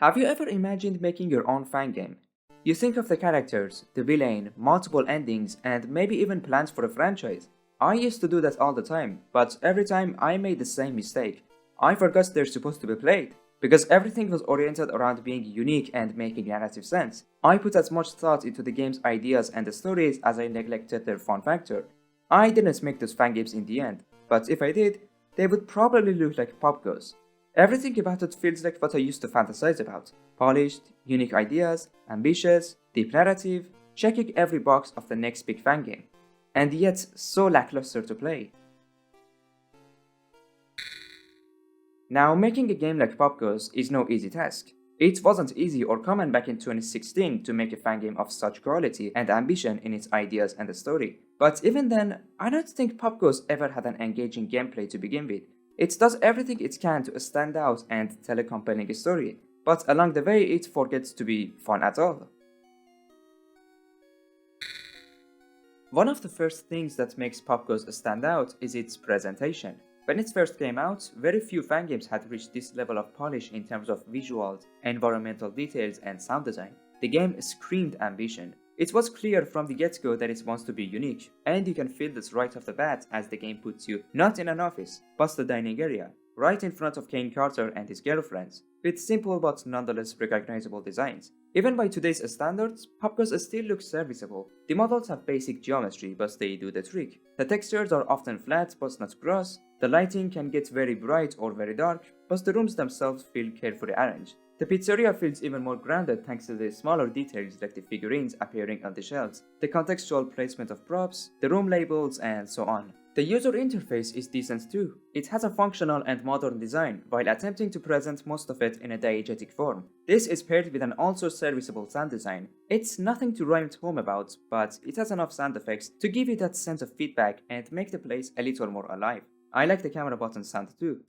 Have you ever imagined making your own fan game? You think of the characters, the villain, multiple endings, and maybe even plans for a franchise. I used to do that all the time, but every time I made the same mistake. I forgot they're supposed to be played, because everything was oriented around being unique and making narrative sense. I put as much thought into the game's ideas and the stories as I neglected their fun factor. I didn't make those fan games in the end, but if I did, they would probably look like POPGOES. Everything about it feels like what I used to fantasize about. Polished, unique ideas, ambitious, deep narrative, checking every box of the next big fan game. And yet so lackluster to play. Now, making a game like POPGOES is no easy task. It wasn't easy or common back in 2016 to make a fan game of such quality and ambition in its ideas and the story. But even then, I don't think POPGOES ever had an engaging gameplay to begin with. It does everything it can to stand out and tell a compelling story, but along the way it forgets to be fun at all. One of the first things that makes POPGOES stand out is its presentation. When it first came out, very few fan games had reached this level of polish in terms of visuals, environmental details, and sound design. The game screamed ambition. It was clear from the get-go that it wants to be unique, and you can feel this right off the bat as the game puts you not in an office, but the dining area, right in front of Kane Carter and his girlfriends, with simple but nonetheless recognizable designs. Even by today's standards, POPGOES still looks serviceable. The models have basic geometry, but they do the trick. The textures are often flat but not gross. The lighting can get very bright or very dark, but the rooms themselves feel carefully arranged. The pizzeria feels even more grounded thanks to the smaller details like the figurines appearing on the shelves, the contextual placement of props, the room labels, and so on. The user interface is decent too. It has a functional and modern design, while attempting to present most of it in a diegetic form. This is paired with an also serviceable sound design. It's nothing to write home about, but it has enough sound effects to give you that sense of feedback and make the place a little more alive. I like the camera button sound too.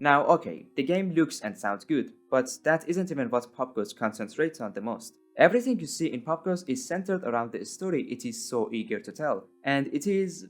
Now okay, the game looks and sounds good, but that isn't even what POPGOES concentrates on the most. Everything you see in POPGOES is centered around the story it is so eager to tell, and it is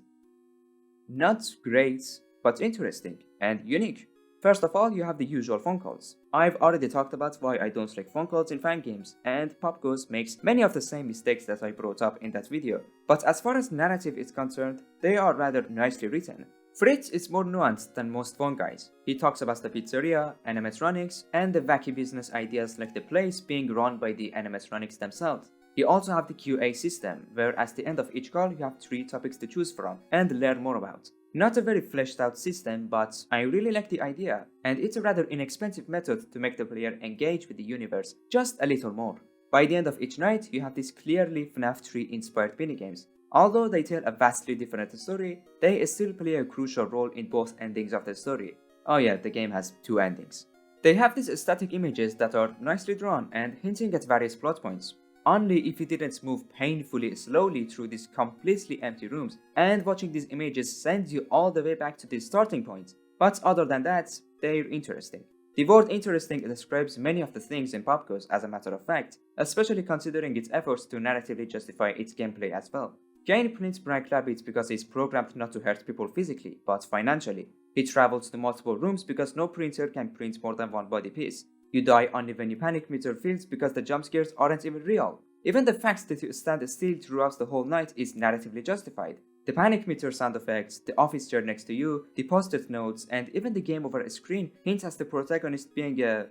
not great, but interesting and unique. First of all, you have the usual phone calls. I've already talked about why I don't like phone calls in fan games, and POPGOES makes many of the same mistakes that I brought up in that video. But as far as narrative is concerned, they are rather nicely written. Fritz is more nuanced than most phone guys. He talks about the pizzeria, animatronics, and the wacky business ideas like the place being run by the animatronics themselves. You also have the QA system, where at the end of each call you have 3 topics to choose from and learn more about. Not a very fleshed out system, but I really like the idea, and it's a rather inexpensive method to make the player engage with the universe just a little more. By the end of each night, you have these clearly FNAF 3 inspired minigames. Although they tell a vastly different story, they still play a crucial role in both endings of the story. Oh yeah, the game has 2 endings. They have these static images that are nicely drawn and hinting at various plot points. Only if you didn't move painfully slowly through these completely empty rooms, and watching these images sends you all the way back to the starting point. But other than that, they're interesting. The word interesting describes many of the things in POPGOES as a matter of fact, especially considering its efforts to narratively justify its gameplay as well. Kane prints Bragg Rabbits because he's programmed not to hurt people physically, but financially. He travels to multiple rooms because no printer can print more than one body piece. You die only when you panic meter fills because the jump scares aren't even real. Even the fact that you stand still throughout the whole night is narratively justified. The panic meter sound effects, the office chair next to you, the post-it notes, and even the game over a screen hints at the protagonist being a...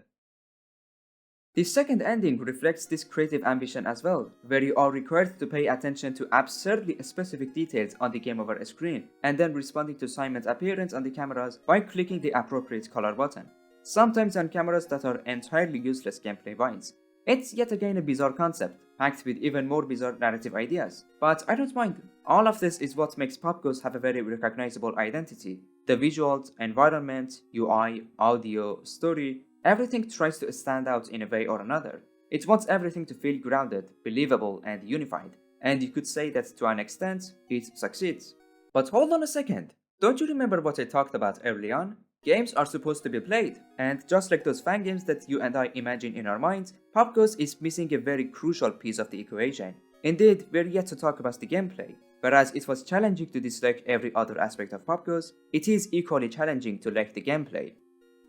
The second ending reflects this creative ambition as well, where you are required to pay attention to absurdly specific details on the game over a screen, and then responding to Simon's appearance on the cameras by clicking the appropriate color button. Sometimes on cameras that are entirely useless gameplay binds. It's yet again a bizarre concept, packed with even more bizarre narrative ideas. But I don't mind. All of this is what makes POPGOES have a very recognizable identity. The visuals, environment, UI, audio, story, everything tries to stand out in a way or another. It wants everything to feel grounded, believable, and unified. And you could say that to an extent, it succeeds. But hold on a second. Don't you remember what I talked about early on? Games are supposed to be played, and just like those fan games that you and I imagine in our minds, POPGOES is missing a very crucial piece of the equation. Indeed, we're yet to talk about the gameplay. Whereas it was challenging to dislike every other aspect of POPGOES, it is equally challenging to like the gameplay.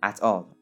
At all.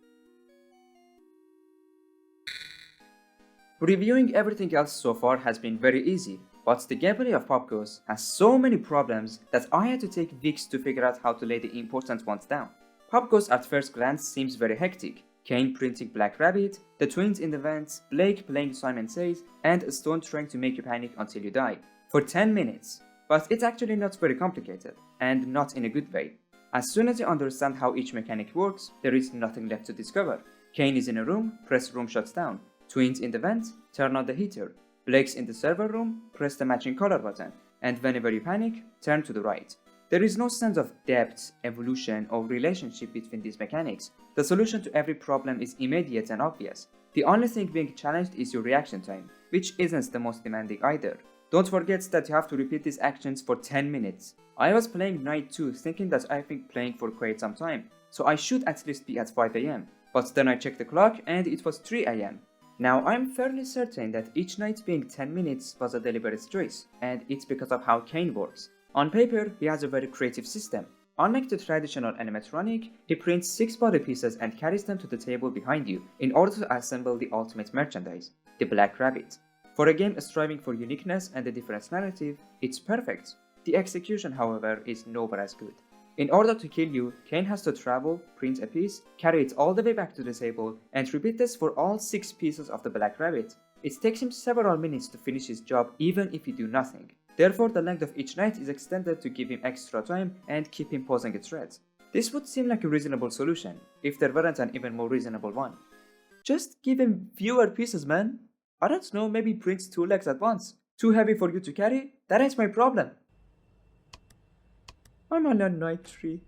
Reviewing everything else so far has been very easy, but the gameplay of POPGOES has so many problems that I had to take weeks to figure out how to lay the important ones down. POPGOES at first glance seems very hectic. Kane printing Black Rabbit, the twins in the vents, Blake playing Simon Says, and a stone trying to make you panic until you die. For 10 minutes. But it's actually not very complicated, and not in a good way. As soon as you understand how each mechanic works, there is nothing left to discover. Kane is in a room, press room shuts down. Twins in the vent, turn on the heater. Blake's in the server room, press the matching color button. And whenever you panic, turn to the right. There is no sense of depth, evolution, or relationship between these mechanics. The solution to every problem is immediate and obvious. The only thing being challenged is your reaction time, which isn't the most demanding either. Don't forget that you have to repeat these actions for 10 minutes. I was playing night 2 thinking that I've been playing for quite some time, so I should at least be at 5 am. But then I checked the clock and it was 3 am. Now I'm fairly certain that each night being 10 minutes was a deliberate choice, and it's because of how Kane works. On paper, he has a very creative system. Unlike the traditional animatronic, he prints 6 body pieces and carries them to the table behind you in order to assemble the ultimate merchandise, the Black Rabbit. For a game striving for uniqueness and a different narrative, it's perfect. The execution, however, is nowhere as good. In order to kill you, Kane has to travel, print a piece, carry it all the way back to the table, and repeat this for all 6 pieces of the Black Rabbit. It takes him several minutes to finish his job even if you do nothing. Therefore, the length of each night is extended to give him extra time and keep him pausing its threads. This would seem like a reasonable solution, if there weren't an even more reasonable one. Just give him fewer pieces, man. I don't know, maybe print 2 legs at once. Too heavy for you to carry? That ain't my problem. I'm on a night 3.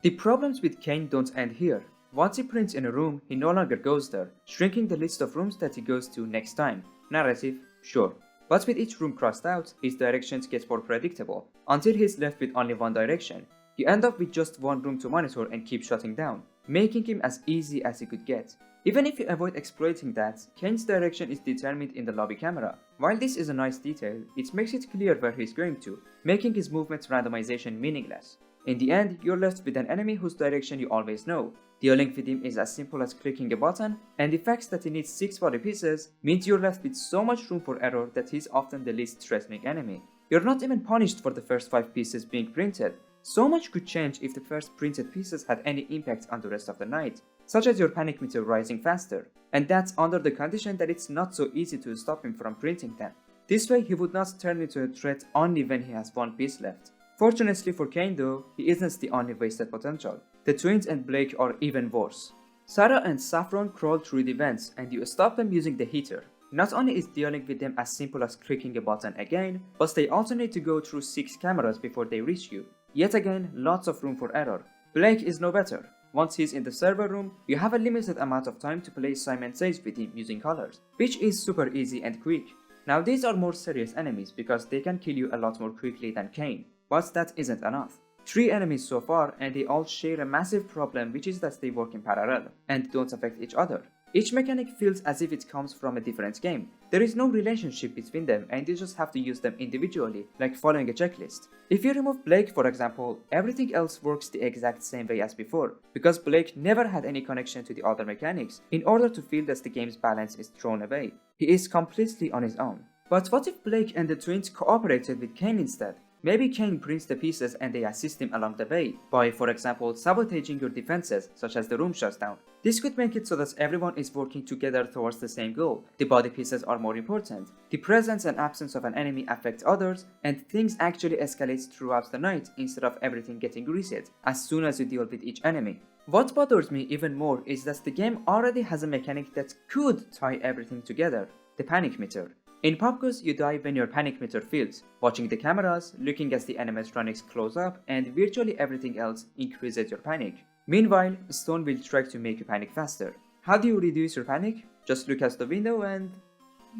The problems with Kane don't end here. Once he prints in a room, he no longer goes there, shrinking the list of rooms that he goes to next time. Narrative, sure. But with each room crossed out, his directions get more predictable, until he's left with only one direction. You end up with just one room to monitor and keep shutting down, making him as easy as he could get. Even if you avoid exploiting that, Kane's direction is determined in the lobby camera. While this is a nice detail, it makes it clear where he's going to, making his movement randomization meaningless. In the end, you're left with an enemy whose direction you always know. Dealing with him is as simple as clicking a button, and the fact that he needs 6 body pieces means you're left with so much room for error that he's often the least threatening enemy. You're not even punished for the first 5 pieces being printed. So much could change if the first printed pieces had any impact on the rest of the night, such as your panic meter rising faster, and that's under the condition that it's not so easy to stop him from printing them. This way he would not turn into a threat only when he has 1 piece left. Fortunately for Kane though, he isn't the only wasted potential. The twins and Blake are even worse. Sarah and Saffron crawl through the vents and you stop them using the heater. Not only is dealing with them as simple as clicking a button again, but they also need to go through 6 cameras before they reach you. Yet again, lots of room for error. Blake is no better. Once he's in the server room, you have a limited amount of time to play Simon Says with him using colors, which is super easy and quick. Now these are more serious enemies because they can kill you a lot more quickly than Kane, but that isn't enough. 3 enemies so far and they all share a massive problem, which is that they work in parallel and don't affect each other. Each mechanic feels as if it comes from a different game. There is no relationship between them and you just have to use them individually, like following a checklist. If you remove Blake for example, everything else works the exact same way as before, because Blake never had any connection to the other mechanics in order to feel that the game's balance is thrown away. He is completely on his own. But what if Blake and the twins cooperated with Kane instead? Maybe Kane prints the pieces and they assist him along the way, by for example sabotaging your defenses such as the room shutdown. This could make it so that everyone is working together towards the same goal. The body pieces are more important, the presence and absence of an enemy affect others, and things actually escalate throughout the night instead of everything getting reset as soon as you deal with each enemy. What bothers me even more is that the game already has a mechanic that could tie everything together, the panic meter. In POPGOES, you die when your panic meter fills. Watching the cameras, looking as the animatronics close up, and virtually everything else increases your panic. Meanwhile, Stone will try to make you panic faster. How do you reduce your panic? Just look out the window and...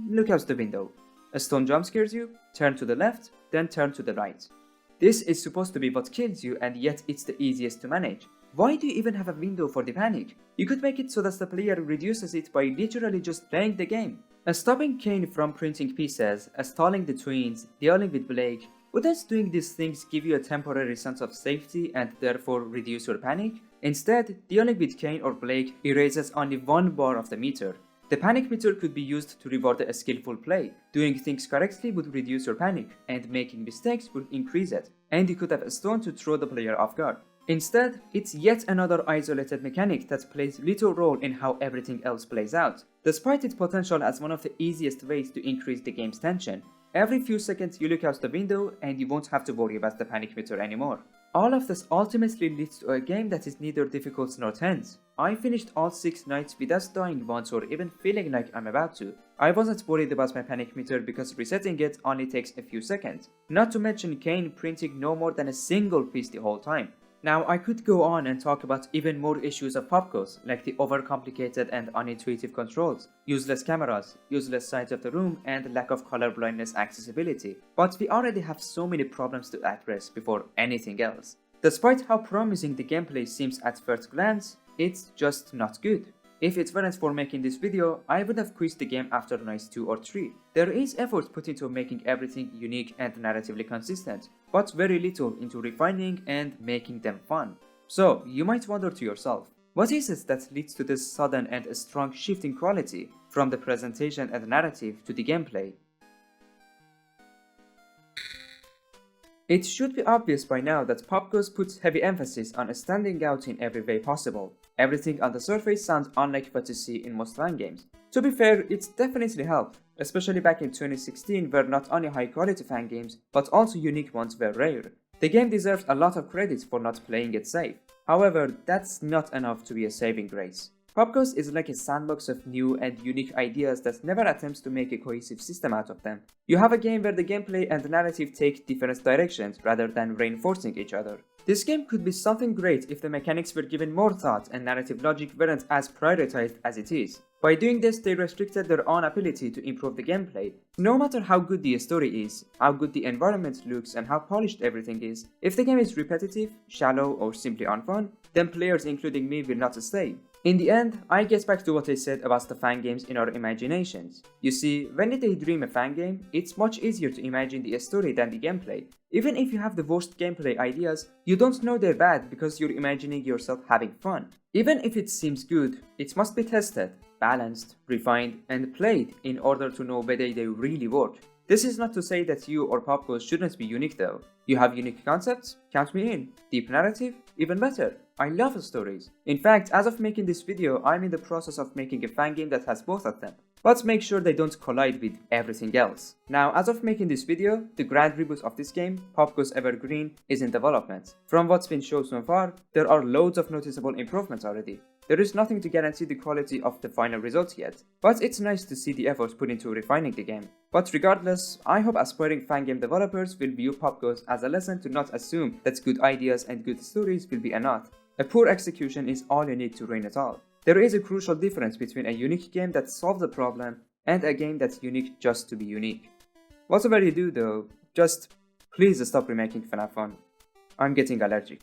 look out the window. A Stone jump scares you, turn to the left, then turn to the right. This is supposed to be what kills you, and yet it's the easiest to manage. Why do you even have a window for the panic? You could make it so that the player reduces it by literally just playing the game. Stopping Kane from printing pieces, stalling the twins, dealing with Blake, wouldn't doing these things give you a temporary sense of safety and therefore reduce your panic? Instead, dealing with Kane or Blake erases only 1 bar of the meter. The panic meter could be used to reward a skillful play. Doing things correctly would reduce your panic, and making mistakes would increase it, and you could have a stone to throw the player off guard. Instead, it's yet another isolated mechanic that plays little role in how everything else plays out, despite its potential as one of the easiest ways to increase the game's tension. Every few seconds you look out the window and you won't have to worry about the panic meter anymore. All of this ultimately leads to a game that is neither difficult nor tense. I finished all 6 nights without dying once or even feeling like I'm about to. I wasn't worried about my panic meter because resetting it only takes a few seconds. Not to mention Kane printing no more than a single piece the whole time. Now, I could go on and talk about even more issues of POPGOES, like the overcomplicated and unintuitive controls, useless cameras, useless sides of the room, and lack of colorblindness accessibility. But we already have so many problems to address before anything else. Despite how promising the gameplay seems at first glance, it's just not good. If it weren't for making this video, I would have quit the game after nights 2 or 3. There is effort put into making everything unique and narratively consistent, but very little into refining and making them fun. So, you might wonder to yourself, what is it that leads to this sudden and strong shift in quality, from the presentation and narrative to the gameplay? It should be obvious by now that POPGOES puts heavy emphasis on standing out in every way possible. Everything on the surface sounds unlike what you see in most fan games. To be fair, it's definitely helped, especially back in 2016 where not only high quality fan games, but also unique ones were rare. The game deserves a lot of credit for not playing it safe. However, that's not enough to be a saving grace. POPGOES is like a sandbox of new and unique ideas that never attempts to make a cohesive system out of them. You have a game where the gameplay and the narrative take different directions rather than reinforcing each other. This game could be something great if the mechanics were given more thought and narrative logic weren't as prioritized as it is. By doing this, they restricted their own ability to improve the gameplay. No matter how good the story is, how good the environment looks, and how polished everything is, if the game is repetitive, shallow, or simply unfun, then players including me will not stay. In the end, I get back to what I said about the fan games in our imaginations. You see, when they dream a fan game, it's much easier to imagine the story than the gameplay. Even if you have the worst gameplay ideas, you don't know they're bad because you're imagining yourself having fun. Even if it seems good, it must be tested, balanced, refined, and played in order to know whether they really work. This is not to say that you or POPGOES shouldn't be unique though. You have unique concepts? Count me in. Deep narrative? Even better. I love stories. In fact, as of making this video, I'm in the process of making a fan game that has both of them. But make sure they don't collide with everything else. Now, as of making this video, the grand reboot of this game, POPGOES Evergreen, is in development. From what's been shown so far, there are loads of noticeable improvements already. There is nothing to guarantee the quality of the final results yet, but it's nice to see the effort put into refining the game. But regardless, I hope aspiring fan game developers will view POPGOES as a lesson to not assume that good ideas and good stories will be enough. A poor execution is all you need to ruin it all. There is a crucial difference between a unique game that solves a problem and a game that's unique just to be unique. Whatever you do though, just please stop remaking FNAF 1. I'm getting allergic.